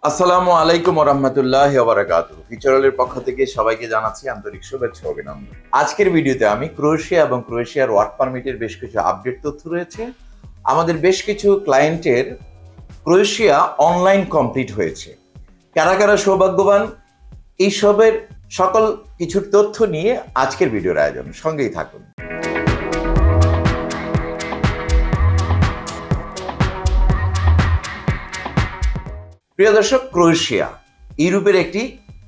আসসালামু আলাইকুম ওয়া রাহমাতুল্লাহি ওয়া বারাকাতুহু। ফিচারলের পক্ষ থেকে সবাইকে জানাচ্ছি আন্তরিক শুভেচ্ছা ও অভিনন্দন। আজকের ভিডিওতে আমি ক্রোয়েশিয়া এবং ক্রোয়েশিয়ার ওয়ার্ক পারমিটের বেশ কিছু আপডেট তথ্য রয়েছে। আমাদের বেশ কিছু ক্লায়েন্টের ক্রোয়েশিয়া অনলাইন কমপ্লিট হয়েছে। কারা কারা সৌভাগ্যবান, এইসবের সকল কিছুর তথ্য নিয়ে আজকের ভিডিওর আয়োজন। সঙ্গেই থাকুন। প্রিয় দর্শক, ক্রোয়েশিয়া ইউরোপের একটি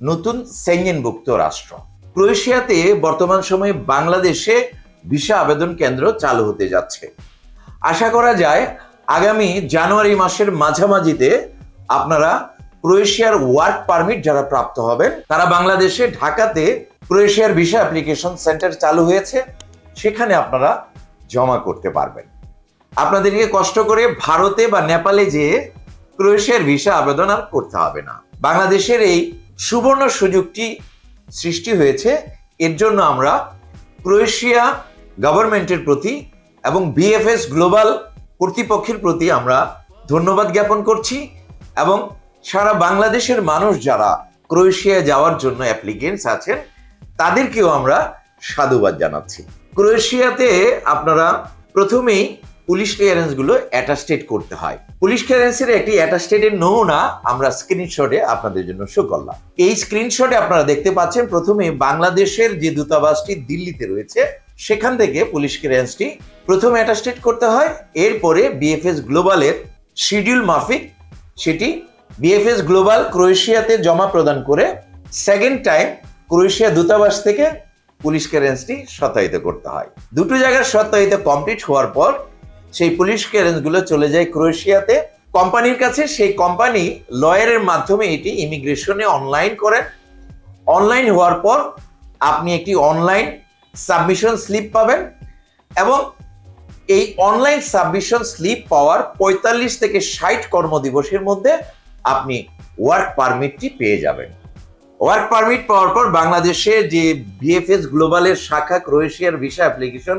নতুন সেনজেনভুক্ত রাষ্ট্র। ক্রোয়েশিয়াতে বর্তমান সময়ে বাংলাদেশে ভিসা আবেদন কেন্দ্র চালু হতে যাচ্ছে। আশা করা যায় আগামী জানুয়ারি মাসের মাঝামাঝিতে আপনারা ক্রোয়েশিয়ার ওয়ার্ক পারমিট যারা প্রাপ্ত হবেন তারা বাংলাদেশে ঢাকাতে ক্রোয়েশিয়ার ভিসা অ্যাপ্লিকেশন সেন্টার চালু হয়েছে, সেখানে আপনারা জমা করতে পারবেন। আপনাদেরকে কষ্ট করে ভারতে বা নেপালে যেয়ে ক্রোয়েশিয়ার ভিসা আবেদন আর করতে হবে না। বাংলাদেশের এই সুবর্ণ সুযোগটি সৃষ্টি হয়েছে, এর জন্য আমরা ক্রোয়েশিয়া গভর্নমেন্টের প্রতি এবং বিএফএস গ্লোবাল কর্তৃপক্ষের প্রতি আমরা ধন্যবাদ জ্ঞাপন করছি এবং সারা বাংলাদেশের মানুষ যারা ক্রোয়েশিয়া যাওয়ার জন্য অ্যাপ্লিকেন্টস আছেন তাদেরকেও আমরা সাধুবাদ জানাচ্ছি। ক্রোয়েশিয়াতে আপনারা প্রথমেই পুলিশ ক্লিয়ারেন্সগুলো অ্যাটাস্টেড করতে হয়। পুলিশ ক্লিয়ারেন্সের একটি অ্যাটাস্টেডের নমুনা আমরা স্ক্রিনশটে আপনাদের জন্য শো করলাম। এই স্ক্রিনশটে আপনারা দেখতে পাচ্ছেন প্রথমে বাংলাদেশের যে দূতাবাসটি দিল্লিতে রয়েছে সেখান থেকে পুলিশ ক্লিয়ারেন্সটি প্রথমে অ্যাটাস্টেড করতে হয়। এরপরে বিএফএস গ্লোবালের শিডিউল মাফিক সেটি বিএফএস গ্লোবাল ক্রোয়েশিয়াতে জমা প্রদান করে সেকেন্ড টাইম ক্রোয়েশিয়া দূতাবাস থেকে পুলিশ ক্লিয়ারেন্সটি সত্যায়িত করতে হয়। দুটো জায়গার সত্যায়িত কমপ্লিট হওয়ার পর সেই পুলিশ ক্লিয়ারেন্সগুলো চলে যায় ক্রোয়েশিয়াতে কোম্পানির কাছে। সেই কোম্পানি লয়ারের মাধ্যমে এটি ইমিগ্রেশনে অনলাইন করেন। অনলাইন হওয়ার পর আপনি একটি অনলাইন সাবমিশন স্লিপ পাবেন এবং এই অনলাইন সাবমিশন স্লিপ পাওয়ার ৪৫ থেকে ৬০ কর্মদিবসের মধ্যে আপনি ওয়ার্ক পারমিটটি পেয়ে যাবেন। ওয়ার্ক পারমিট পাওয়ার পর বাংলাদেশে যে বিএফএস গ্লোবালের শাখা ক্রোয়েশিয়ার ভিসা অ্যাপ্লিকেশন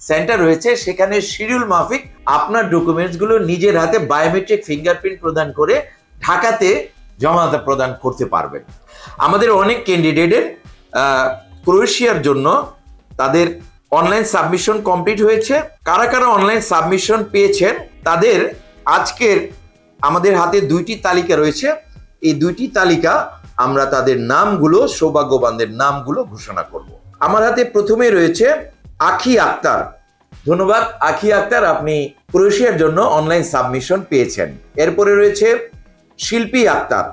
সেন্টার রয়েছে সেখানে শিডিউল মাফিক আপনার ডকুমেন্টসগুলো নিজের হাতে বায়োমেট্রিক ফিঙ্গারপ্রিন্ট প্রদান করে ঢাকাতে জমা প্রদান করতে পারবেন। আমাদের অনেক ক্যান্ডিডেটের ক্রোয়েশিয়ার জন্য তাদের অনলাইন সাবমিশন কমপ্লিট হয়েছে। কারা কারা অনলাইন সাবমিশন পেয়েছেন তাদের আজকের আমাদের হাতে দুইটি তালিকা রয়েছে। এই দুইটি তালিকা আমরা তাদের নামগুলো, সৌভাগ্যবানদের নামগুলো ঘোষণা করব। আমার হাতে প্রথমে রয়েছে আখি আক্তার। ধন্যবাদ আখি আক্তার, আপনি ক্রোয়েশিয়ার জন্য অনলাইন সাবমিশন পেয়েছেন। এরপরে রয়েছে শিল্পী আক্তার।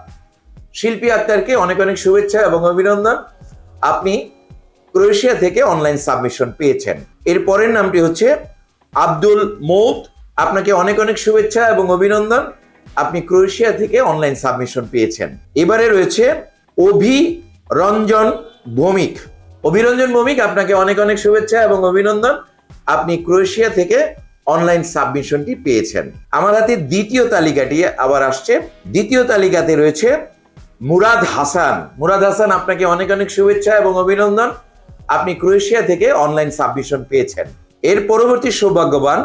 শিল্পী আক্তারকে অনেক অনেক শুভেচ্ছা এবং অভিনন্দন, আপনি ক্রোয়েশিয়া থেকে অনলাইন সাবমিশন পেয়েছেন। এর পরের নামটি হচ্ছে আব্দুল মৌত, আপনাকে অনেক অনেক শুভেচ্ছা এবং অভিনন্দন, আপনি ক্রোয়েশিয়া থেকে অনলাইন সাবমিশন পেয়েছেন। এবারে রয়েছে অভিরঞ্জন ভৌমিক। অভিরঞ্জন ভৌমিক, আপনাকে অনেক অনেক শুভেচ্ছা এবং অভিনন্দন, আপনি ক্রোয়েশিয়া থেকে অনলাইন সাবমিশনটি পেয়েছেন। আমার হাতে দ্বিতীয় তালিকাটি আবার আসছে। দ্বিতীয় তালিকাতে রয়েছে মুরাদ হাসান। মুরাদ হাসান, আপনাকে অনেক অনেক শুভেচ্ছা এবং অভিনন্দন, আপনি ক্রোয়েশিয়া থেকে অনলাইন সাবমিশন পেয়েছেন। এর পরবর্তী সৌভাগ্যবান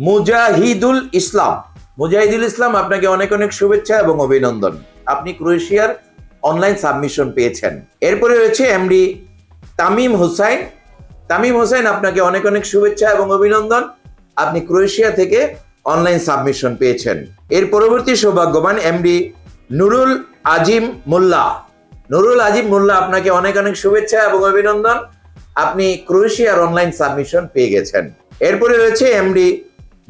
মুজাহিদুল ইসলাম। মুজাহিদুল ইসলাম, আপনাকে অনেক অনেক শুভেচ্ছা এবং অভিনন্দন, আপনি ক্রোয়েশিয়ার অনলাইন সাবমিশন পেয়েছেন। এরপরে রয়েছে এমডি তামিম হোসাইন। তামিম হোসাইন, আপনাকে অনেক অনেক শুভেচ্ছা এবং অভিনন্দন, আপনি ক্রোয়েশিয়া থেকে অনলাইন সাবমিশন পেয়েছেন। এর পরবর্তী সৌভাগ্যবান এমডি নুরুল আজিম মোল্লা। নুরুল আজিম মোল্লা, আপনাকে অনেক অনেক শুভেচ্ছা এবং অভিনন্দন, আপনি ক্রোয়েশিয়ার অনলাইন সাবমিশন পেয়ে গেছেন। এরপরে রয়েছে এমডি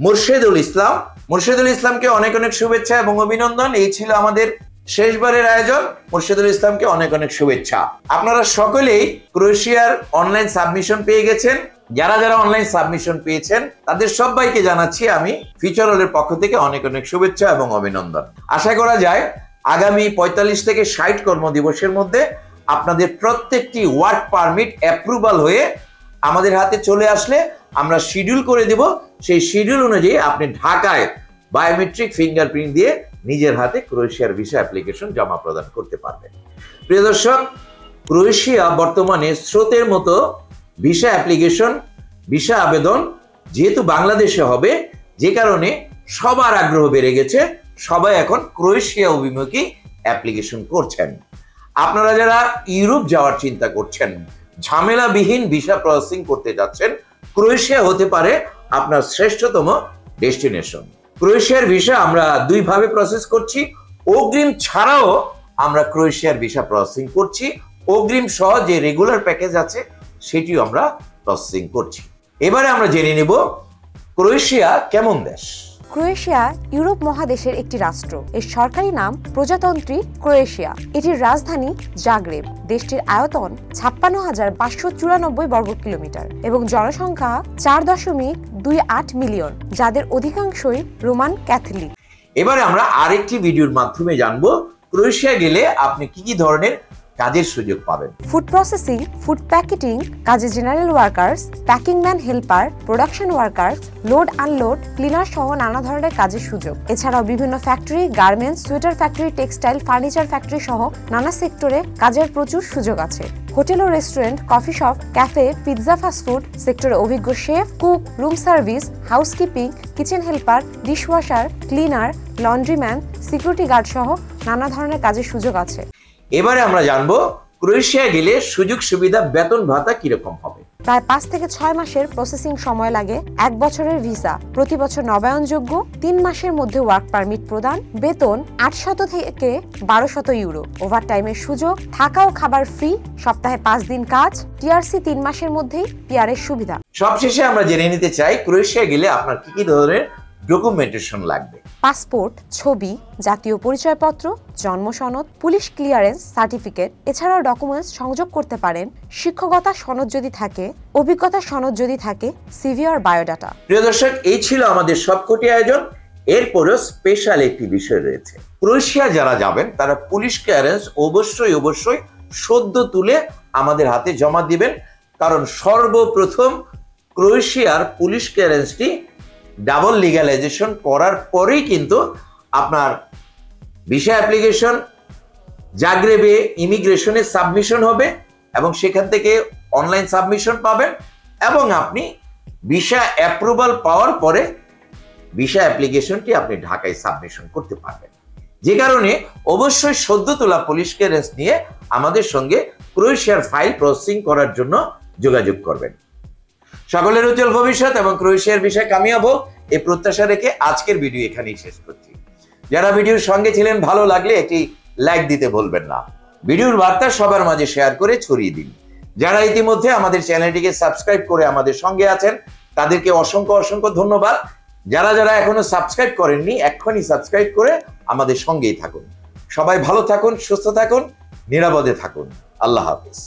মুর্শেদুল ইসলাম। মুর্শেদুল ইসলামকে অনেক অনেক শুভেচ্ছা এবং অভিনন্দন, এই ছিল আমাদের শেষবারের আয়োজন। মুর্শেদুল ইসলামকে অনেক অনেক শুভেচ্ছা। আপনারা সকলেই ক্রোয়েশিয়ার অনলাইন সাবমিশন পেয়ে গেছেন। যারা যারা অনলাইন সাবমিশন পেয়েছেন তাদের সবাইকে জানাচ্ছি আমি ফিচারলের পক্ষ থেকে অনেক অনেক শুভেচ্ছা এবং অভিনন্দন। আশা করা যায় আগামী ৪৫ থেকে ৬০ কর্মদিবসের মধ্যে আপনাদের প্রত্যেকটি ওয়ার্ক পারমিট অ্যাপ্রুভাল হয়ে আমাদের হাতে চলে আসলে আমরা শিডিউল করে দেব। সেই শিডিউল অনুযায়ী আপনি ঢাকায় বায়োমেট্রিক ফিঙ্গারপ্রিন্ট দিয়ে নিজের হাতে ক্রোয়েশিয়ার ভিসা অ্যাপ্লিকেশন জমা প্রদান করতে পারবেন। প্রিয় দর্শক, ক্রোয়েশিয়া বর্তমানে স্রোতের মতো ভিসা অ্যাপ্লিকেশন, ভিসা আবেদন যেহেতু বাংলাদেশে হবে, যে কারণে সবার আগ্রহ বেড়ে গেছে। সবাই এখন ক্রোয়েশিয়া অভিমুখী অ্যাপ্লিকেশন করছেন, আপনারা যারা ইউরোপ যাওয়ার চিন্তা করছেন, ঝামেলাবিহীন ভিসা প্রসেসিং করতে যাচ্ছেন, ক্রোয়েশিয়া হতে পারে আপনার শ্রেষ্ঠতম ডেস্টিনেশন। ক্রোয়েশিয়ার ভিসা আমরা দুইভাবে প্রসেস করছি, অগ্রিম ছাড়াও আমরা ক্রোয়েশিয়ার ভিসা প্রসেসিং করছি, অগ্রিম সহ যে রেগুলার প্যাকেজ আছে সেটিও আমরা প্রসেসিং করছি। এবারে আমরা জেনে নিব ক্রোয়েশিয়া কেমন দেশ। ক্রোয়েশিয়া ইউরোপ মহাদেশের একটি রাষ্ট্র। এর সরকারি নাম প্রজাতন্ত্রী ক্রোয়েশিয়া। এটির রাজধানী জাগ্রেব। দেশটির আয়তন ৫৬,৫৯৪ বর্গ কিলোমিটার এবং জনসংখ্যা ৪.28 মিলিয়ন, যাদের অধিকাংশই রোমান ক্যাথলিক। এবারে আমরা আরেকটি ভিডিওর মাধ্যমে জানবো ক্রোয়েশিয়া গেলে আপনি কি কি ধরনের কাজের সুযোগ পাবেন। ফুড প্রসেসিং, ফুড প্যাকেটিং, কাজে general workers, packing man, helper, production workers, load unload, cleaner সহ নানা ধরনের কাজের সুযোগ। এছাড়াও বিভিন্ন factory, garments, sweater factory, textile, furniture factory সহ নানা সেক্টরে কাজের প্রচুর সুযোগ আছে। হোটেল ও restaurant, coffee shop, cafe, pizza, fast food সেক্টরে অভিজ্ঞ chef, cook, room service, housekeeping, kitchen helper, dishwasher, cleaner, laundryman, security guard সহ নানা ধরনের কাজের সুযোগ আছে। এবারে আমরা জানবো ক্রোয়েশিয়া গেলে সুযোগ সুবিধা, বেতন ভাতা কিরকম হবে। প্রায় ৫ থেকে ৬ মাসের প্রসেসিং সময় লাগে। ১ বছরের ভিসা, প্রতি বছর নবায়নযোগ্য, ৩ মাসের মধ্যে ওয়ার্ক পারমিট প্রদান, বেতন ৮০০ থেকে ১২০০ ইউরো, ওভারটাইমের সুযোগ, থাকা ও খাবার ফ্রি, সপ্তাহে ৫ দিন কাজ, টিআরসি ৩ মাসের মধ্যেই পিআরের সুবিধা। সবশেষে আমরা জেনে নিতে চাই ক্রোয়েশিয়া গেলে আপনার কি কি ধরনের ডকুমেন্টেশন লাগবে। পাসপোর্ট, ছবি, জাতীয় পরিচয়পত্র, জন্ম সনদ, পুলিশ ক্লিয়ারেন্স সার্টিফিকেট। এছাড়াও ডকুমেন্টস সংযোগ করতে পারেন শিক্ষকতা সনদ যদি থাকে, অভিজ্ঞতা সনদ যদি থাকে, সিভি আর বায়োডাটা। প্রিয় দর্শক, এই ছিল আমাদের সবকটি আয়োজন। এরপরেও স্পেশাল একটি বিষয় রয়েছে। ক্রোয়েশিয়া যারা যাবেন তারা পুলিশ ক্লিয়ারেন্স অবশ্যই সদ্য তুলে আমাদের হাতে জমা দিবেন, কারণ সর্বপ্রথম ক্রোয়েশিয়ার পুলিশ ক্লিয়ারেন্সটি ডাবল লিগ্যালাইজেশন করার পরেই কিন্তু আপনার ভিসা অ্যাপ্লিকেশন জাগ্রেবে ইমিগ্রেশনে সাবমিশন হবে এবং সেখান থেকে অনলাইন সাবমিশন পাবেন এবং আপনি ভিসা অ্যাপ্রুভাল পাওয়ার পরে ভিসা অ্যাপ্লিকেশনটি আপনি ঢাকায় সাবমিশন করতে পারবেন। যে কারণে অবশ্যই সদ্য তোলা পুলিশ ক্লিয়ারেন্স নিয়ে আমাদের সঙ্গে ক্রোয়েশিয়ার ফাইল প্রসেসিং করার জন্য যোগাযোগ করবেন। সকলের উজ্জ্বল ভবিষ্যৎ এবং ক্রোয়েশিয়ার বিষয়ে কামিয়াব হোক এই প্রত্যাশা রেখে আজকের ভিডিও এখানেই শেষ করছি। যারা ভিডিওর সঙ্গে ছিলেন, ভালো লাগলে একটি লাইক দিতে ভুলবেন না। ভিডিওর বার্তা সবার মাঝে শেয়ার করে ছড়িয়ে দিন। যারা ইতিমধ্যে আমাদের চ্যানেলটিকে সাবস্ক্রাইব করে আমাদের সঙ্গে আছেন তাদেরকে অসংখ্য ধন্যবাদ। যারা এখনো সাবস্ক্রাইব করেননি, এক্ষুনি সাবস্ক্রাইব করে আমাদের সঙ্গেই থাকুন। সবাই ভালো থাকুন, সুস্থ থাকুন, নিরাপদে থাকুন। আল্লাহ হাফেজ।